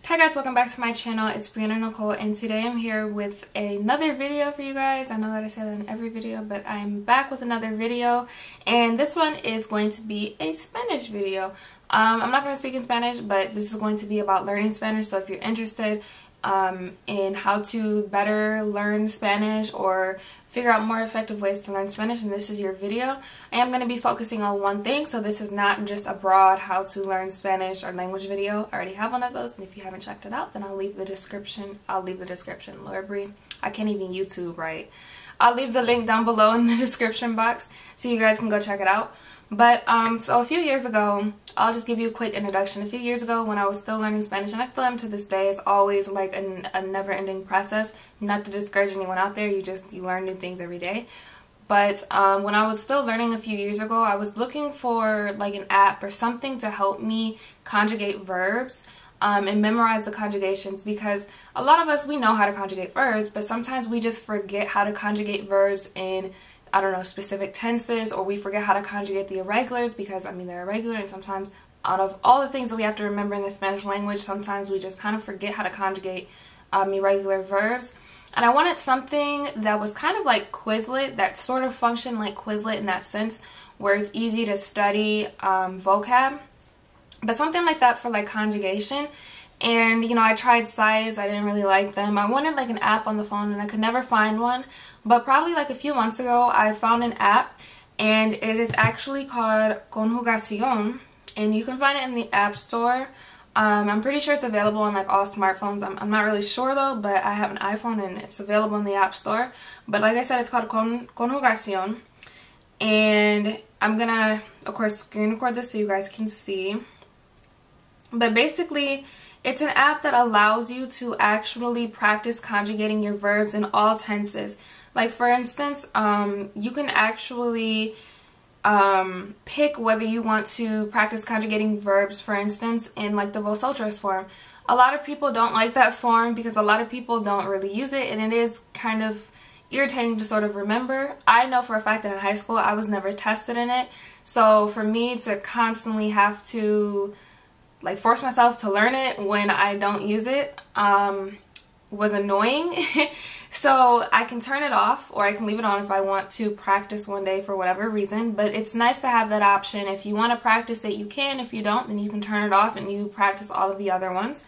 Hi guys, welcome back to my channel. It's Breanna Nicole, and today I'm here with another video for you guys. I know that I say that in every video, but I'm back with another video, and this one is going to be a Spanish video. I'm not going to speak in Spanish, but this is going to be about learning Spanish, so if you're interested in how to better learn Spanish or figure out more effective ways to learn Spanish, and this is your video. I am going to be focusing on one thing, so this is not just a broad how to learn Spanish or language video. I already have one of those, and if you haven't checked it out, then I'll leave the description. Lord Bree, I can't even YouTube right. I'll leave the link down below in the description box so you guys can go check it out. But so a few years ago, I'll just give you a quick introduction. A few years ago when I was still learning Spanish, and I still am to this day, it's always like a never-ending process. Not to discourage anyone out there, you learn new things every day. But when I was still learning a few years ago, I was looking for like an app or something to help me conjugate verbs and memorize the conjugations, because a lot of us, we know how to conjugate verbs, but sometimes we just forget how to conjugate verbs in, I don't know, specific tenses, or we forget how to conjugate the irregulars because, I mean, they're irregular, and sometimes out of all the things that we have to remember in the Spanish language, sometimes we just kind of forget how to conjugate irregular verbs. And I wanted something that was kind of like Quizlet, that sort of functioned like Quizlet in that sense, where it's easy to study vocab, but something like that for like conjugation. And, you know, I tried sites, I didn't really like them. I wanted like an app on the phone, and I could never find one. But probably like a few months ago, I found an app, and it is actually called Conjugación, and you can find it in the App Store. I'm pretty sure it's available on like all smartphones. I'm not really sure though, but I have an iPhone and it's available in the App Store. But like I said, it's called Conjugación, and I'm gonna, of course, screen record this so you guys can see. But basically, it's an app that allows you to actually practice conjugating your verbs in all tenses. Like, for instance, you can actually pick whether you want to practice conjugating verbs, for instance, in like the vosotros form. A lot of people don't like that form because a lot of people don't really use it, and it is kind of irritating to sort of remember. I know for a fact that in high school I was never tested in it, so for me to constantly have to like force myself to learn it when I don't use it was annoying. So I can turn it off, or I can leave it on if I want to practice one day for whatever reason. But it's nice to have that option. If you want to practice it, you can. If you don't, then you can turn it off and you practice all of the other ones.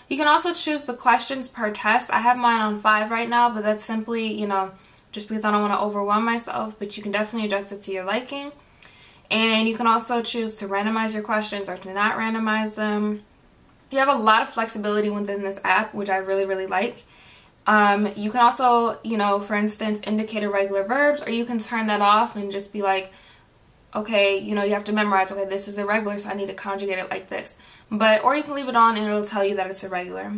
You can also choose the questions per test. I have mine on 5 right now, but that's simply, you know, just because I don't want to overwhelm myself. But you can definitely adjust it to your liking. And you can also choose to randomize your questions or to not randomize them. You have a lot of flexibility within this app, which I really, really like. You can also, you know, for instance, indicate irregular verbs, or you can turn that off and just be like, okay, you know, you have to memorize, okay, this is irregular, so I need to conjugate it like this. Or you can leave it on and it'll tell you that it's irregular.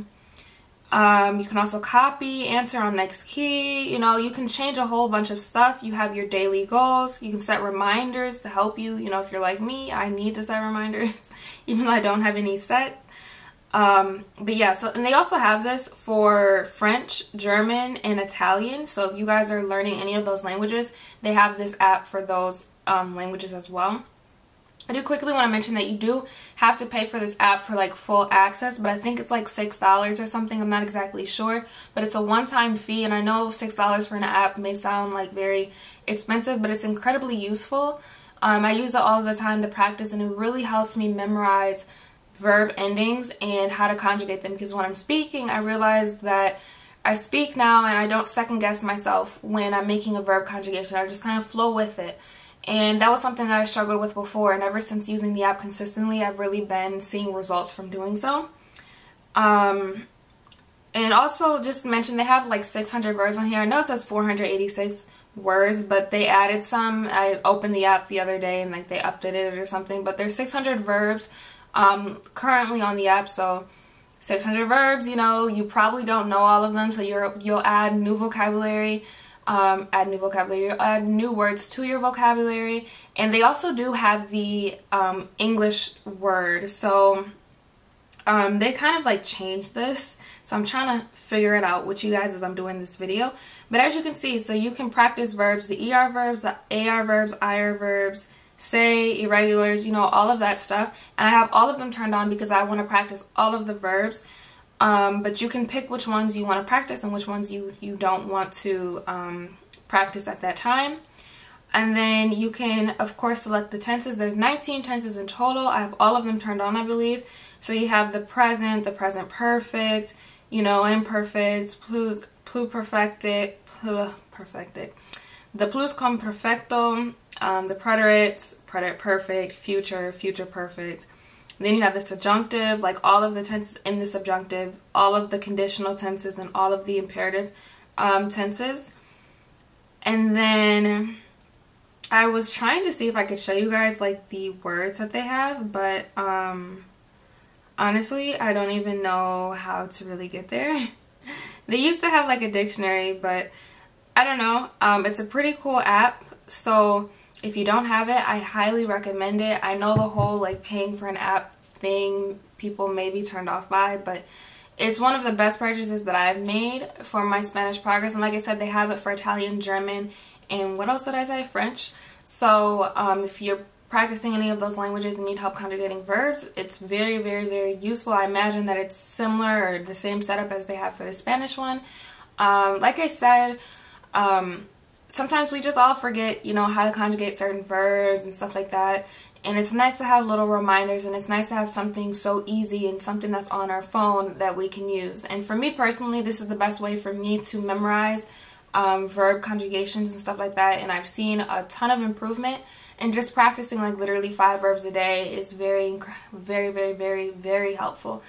You can also copy, answer on next key, you know, you can change a whole bunch of stuff. You have your daily goals. You can set reminders to help you. You know, if you're like me, I need to set reminders, even though I don't have any set. But yeah, so, and they also have this for French, German, and Italian. So if you guys are learning any of those languages, they have this app for those languages as well. I do quickly want to mention that you do have to pay for this app for like full access, but I think it's like $6 or something. I'm not exactly sure, but it's a one-time fee, and I know $6 for an app may sound like very expensive, but it's incredibly useful. I use it all the time to practice, and it really helps me memorize verb endings and how to conjugate them, because when I'm speaking, I realize that I speak now and I don't second guess myself when I'm making a verb conjugation. I just kind of flow with it. And that was something that I struggled with before, and ever since using the app consistently, I've really been seeing results from doing so. And also, just to mention, they have like 600 verbs on here. I know it says 486 words, but they added some. I opened the app the other day and like they updated it or something, but there's 600 verbs currently on the app. So 600 verbs, you know, you probably don't know all of them, so you'll add new vocabulary. Add new words to your vocabulary. And they also do have the English word, so they kind of like changed this, so I'm trying to figure it out with you guys as I'm doing this video. But as you can see, so you can practice verbs, the ER verbs, the AR verbs, IR verbs, say, irregulars, you know, all of that stuff. And I have all of them turned on because I want to practice all of the verbs. But you can pick which ones you want to practice and which ones you don't want to practice at that time. And then you can, of course, select the tenses. There's 19 tenses in total. I have all of them turned on, I believe. So you have the present perfect, you know, imperfect, pluperfected, the pluscuamperfecto, the preterites, preterite perfect, future perfect. Then you have the subjunctive, like all of the tenses in the subjunctive, all of the conditional tenses, and all of the imperative tenses. And then I was trying to see if I could show you guys like the words that they have, but honestly, I don't even know how to really get there. They used to have like a dictionary, but I don't know. It's a pretty cool app, so if you don't have it, I highly recommend it. I know the whole like paying for an app thing people may be turned off by, but it's one of the best purchases that I've made for my Spanish progress. And like I said, they have it for Italian, German, and what else did I say? French. So if you're practicing any of those languages and need help conjugating verbs, it's very, very, very useful. I imagine that it's similar or the same setup as they have for the Spanish one. Like I said, sometimes we just all forget, you know, how to conjugate certain verbs and stuff like that. And it's nice to have little reminders, and it's nice to have something so easy and something that's on our phone that we can use. And for me personally, this is the best way for me to memorize verb conjugations and stuff like that. And I've seen a ton of improvement. And just practicing like literally 5 verbs a day is very, very, very, very, very helpful.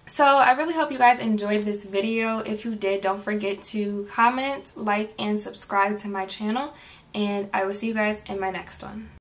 So I really hope you guys enjoyed this video. If you did, don't forget to comment, like, and subscribe to my channel. And I will see you guys in my next one.